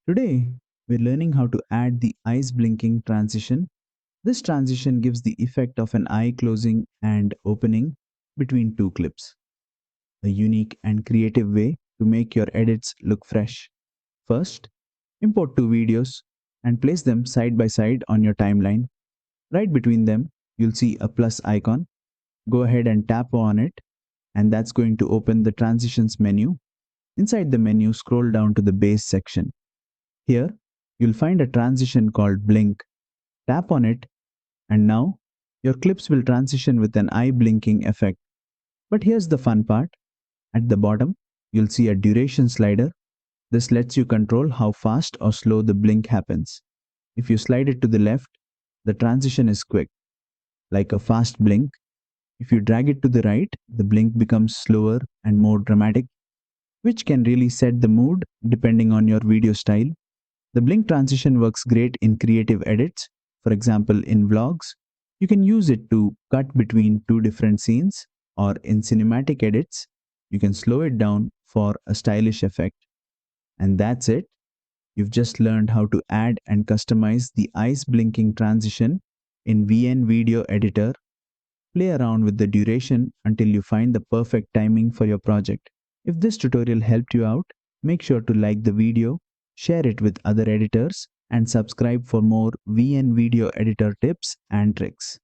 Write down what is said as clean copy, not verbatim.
Today, we're learning how to add the eyes blinking transition. This transition gives the effect of an eye closing and opening between two clips, a unique and creative way to make your edits look fresh. First, import two videos and place them side by side on your timeline. Right between them, you'll see a plus icon. Go ahead and tap on it, and that's going to open the transitions menu. Inside the menu, scroll down to the base section. Here, you'll find a transition called Blink. Tap on it, and now your clips will transition with an eye blinking effect. But here's the fun part. At the bottom, you'll see a duration slider. This lets you control how fast or slow the blink happens. If you slide it to the left, the transition is quick, like a fast blink. If you drag it to the right, the blink becomes slower and more dramatic, which can really set the mood depending on your video style. The blink transition works great in creative edits. For example, in vlogs, you can use it to cut between two different scenes, or in cinematic edits, you can slow it down for a stylish effect. And that's it. You've just learned how to add and customize the eyes blinking transition in VN Video Editor. Play around with the duration until you find the perfect timing for your project. If this tutorial helped you out, make sure to like the video, share it with other editors, and subscribe for more VN Video Editor tips and tricks.